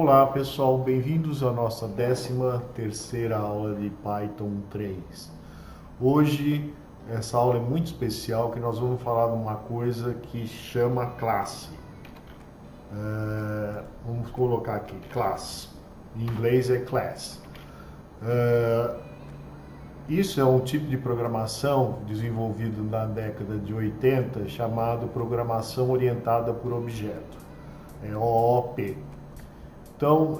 Olá pessoal, bem-vindos à nossa 13ª aula de Python 3. Hoje essa aula é muito especial, que nós vamos falar de uma coisa que chama classe. Vamos colocar aqui, class. Em inglês é class. Isso é um tipo de programação desenvolvido na década de 80, chamado Programação Orientada por Objeto, é OOP. Então,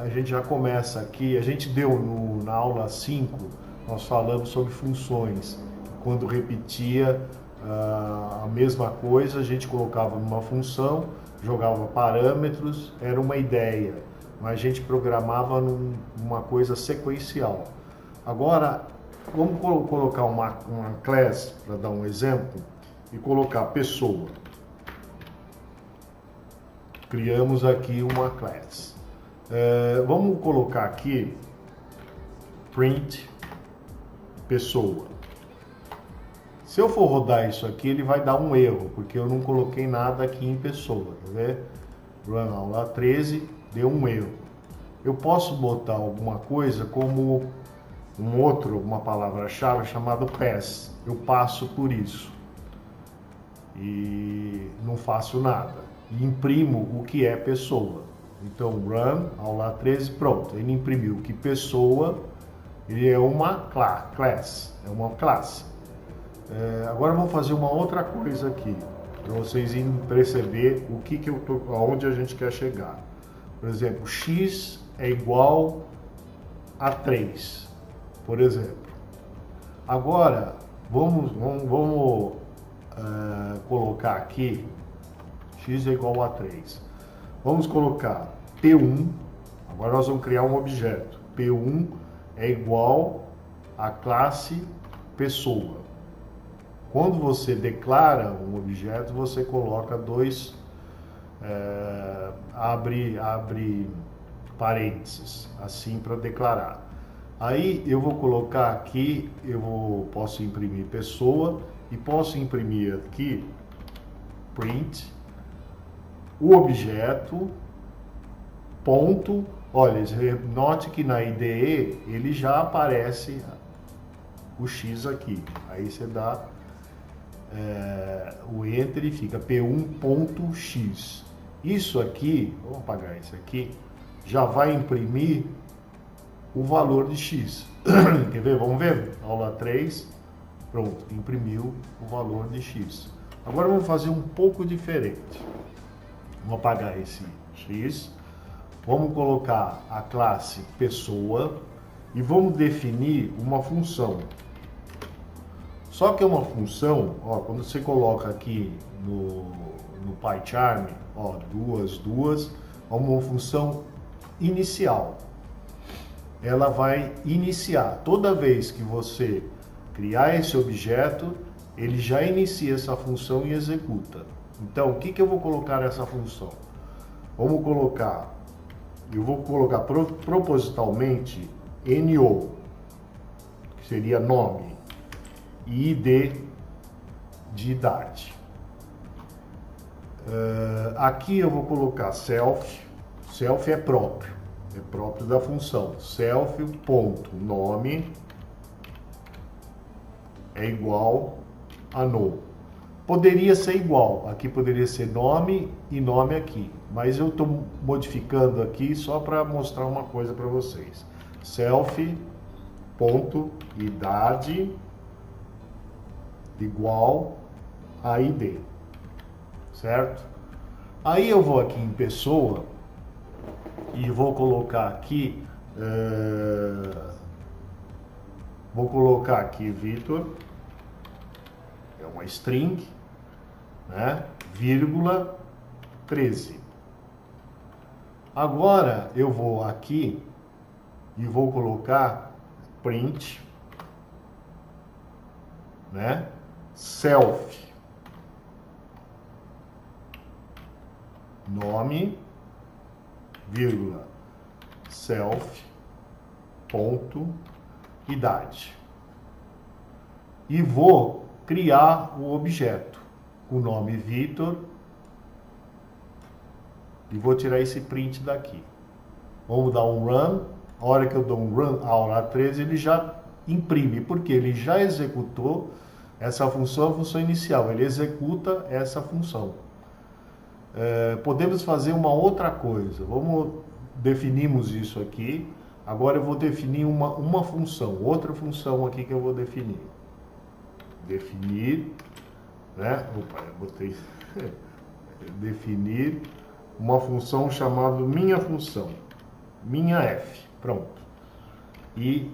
a gente já começa aqui, a gente deu na aula 5, nós falamos sobre funções. Quando repetia a mesma coisa, a gente colocava numa função, jogava parâmetros, era uma ideia, mas a gente programava numa coisa sequencial. Agora, vamos colocar uma class, para dar um exemplo, e colocar pessoa. Criamos aqui uma class. Vamos colocar aqui print pessoa. Se eu for rodar isso aqui, ele vai dar um erro, porque eu não coloquei nada aqui em pessoa, tá vendo? Run aula 13, deu um erro. Eu posso botar alguma coisa como uma palavra-chave chamada pass. Eu passo por isso e não faço nada. E imprimo o que é pessoa. Então, run, aula 13, pronto. Ele imprimiu que pessoa, ele é uma class, é uma classe. Agora vamos fazer uma outra coisa aqui, para vocês perceber aonde a gente quer chegar. Por exemplo, x é igual a 3, por exemplo. Agora, vamos colocar aqui, x é igual a 3. Vamos colocar P1, agora nós vamos criar um objeto. P1 é igual à classe pessoa. Quando você declara um objeto, você coloca abre parênteses, assim para declarar. Aí eu vou colocar aqui, posso imprimir pessoa e posso imprimir aqui print o objeto, ponto, olha, note que na IDE ele já aparece o X aqui, aí você dá o Enter e fica P1.x. Isso aqui, vamos apagar isso aqui, já vai imprimir o valor de X. Quer ver? Vamos ver? Aula 3, pronto, imprimiu o valor de X. Agora vamos fazer um pouco diferente. Vamos apagar esse X, vamos colocar a classe pessoa e vamos definir uma função. Só que é uma função, ó, quando você coloca aqui no PyCharm, ó, duas, uma função inicial. Ela vai iniciar, toda vez que você criar esse objeto, ele já inicia essa função e executa. Então, o que eu vou colocar nessa função? Eu vou colocar propositalmente NO, que seria nome, e ID de idade. Aqui eu vou colocar self é próprio da função. Self.nome é igual a no. Poderia ser igual, aqui poderia ser nome e nome aqui, mas eu estou modificando aqui só para mostrar uma coisa para vocês. Self.idade igual a ID, certo? Aí eu vou aqui em pessoa e vou colocar aqui, Vitor, é uma string, né? Vírgula 13. Agora eu vou aqui e vou colocar print, né? Self nome, vírgula, self ponto idade, e vou criar o objeto, o nome Vitor, e vou tirar esse print daqui. Vamos dar um run. A hora que eu dou um run, aula 13, ele já imprime, porque ele já executou essa função, a função inicial. Ele executa essa função. Podemos fazer uma outra coisa. Definimos isso aqui. Agora eu vou definir uma função, outra função aqui que eu vou definir. Definir, né? Opa, eu botei. Definir uma função chamada minha função. Minha f, pronto. E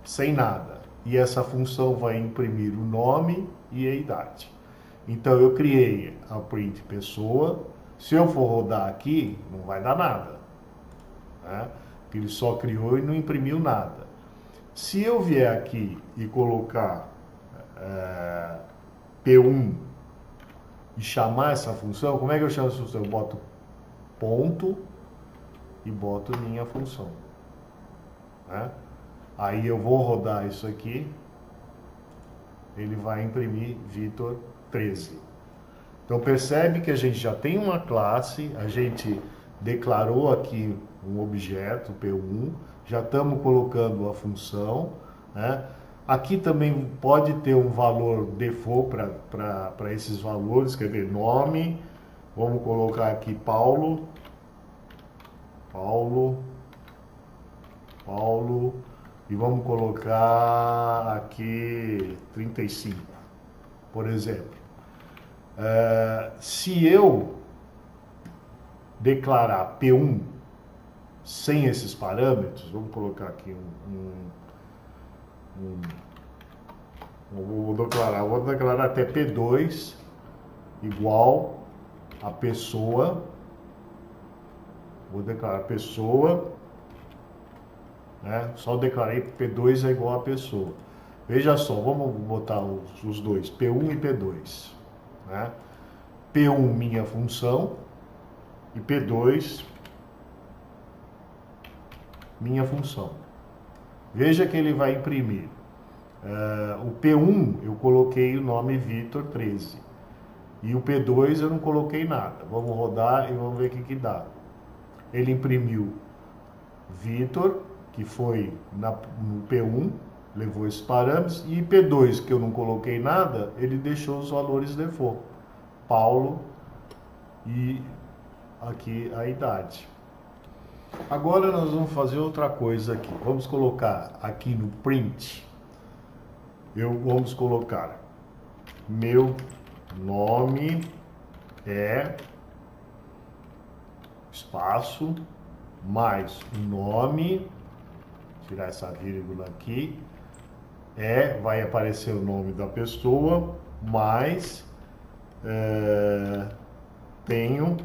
sem nada. E essa função vai imprimir o nome e a idade. Então eu criei a print pessoa. Se eu for rodar aqui, não vai dar nada, né? Porque ele só criou e não imprimiu nada. Se eu vier aqui e colocar P1 e chamar essa função, como é que eu chamo essa função? Eu boto ponto e boto minha função, né? Aí eu vou rodar isso aqui, ele vai imprimir Vitor 13. Então percebe que a gente já tem uma classe, a gente declarou aqui um objeto P1, já estamos colocando a função, né? Aqui também pode ter um valor default para esses valores, quer ver, nome, vamos colocar aqui Paulo, e vamos colocar aqui 35, por exemplo. Se eu declarar P1 sem esses parâmetros, vamos colocar aqui vou declarar até P2 igual a pessoa, vou declarar pessoa, né? Só declarei P2 é igual a pessoa. Veja só, vamos botar os dois, P1 e P2, né? P1 minha função e P2 minha função. Veja que ele vai imprimir. O P1 eu coloquei o nome Vitor 13 e o P2 eu não coloquei nada. Vamos rodar e vamos ver o que dá. Ele imprimiu Vitor, que foi no P1, levou esses parâmetros, e P2, que eu não coloquei nada, ele deixou os valores default. Paulo e aqui a idade. Agora nós vamos fazer outra coisa aqui. Vamos colocar aqui no print, vamos colocar meu nome é espaço mais o nome, tirar essa vírgula aqui, vai aparecer o nome da pessoa, mais tenho,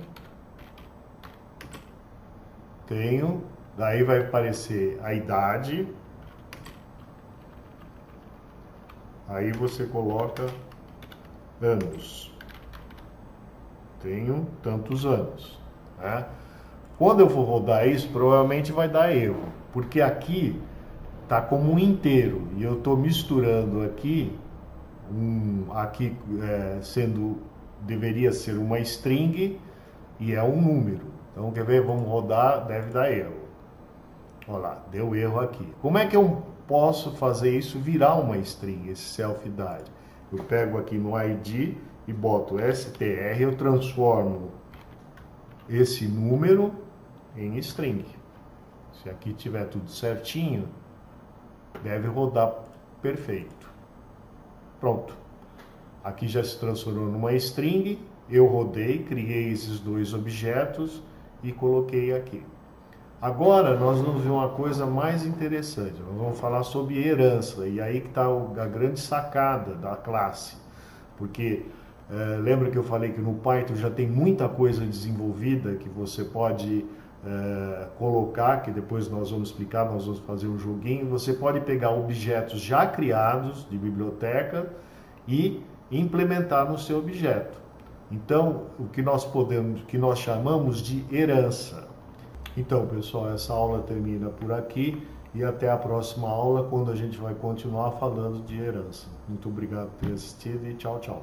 daí vai aparecer a idade, aí você coloca anos, tenho tantos anos, né? Quando eu for rodar isso, provavelmente vai dar erro, porque aqui tá como um inteiro e eu estou misturando aqui, deveria ser uma string e é um número. Então, quer ver? Vamos rodar, deve dar erro. Olha lá, deu erro aqui. Como é que eu posso fazer isso virar uma string, esse self-idade? Eu pego aqui no ID e boto str, eu transformo esse número em string. Se aqui tiver tudo certinho, deve rodar perfeito. Pronto. Aqui já se transformou numa string, eu rodei, criei esses dois objetos e coloquei aqui. Agora nós vamos ver uma coisa mais interessante, nós vamos falar sobre herança, e aí que está a grande sacada da classe, porque lembra que eu falei que no Python já tem muita coisa desenvolvida que você pode colocar, que depois nós vamos explicar, nós vamos fazer um joguinho. Você pode pegar objetos já criados de biblioteca e implementar no seu objeto. Então, o que nós chamamos de herança. Então, pessoal, essa aula termina por aqui e até a próxima aula, quando a gente vai continuar falando de herança. Muito obrigado por ter assistido e tchau, tchau.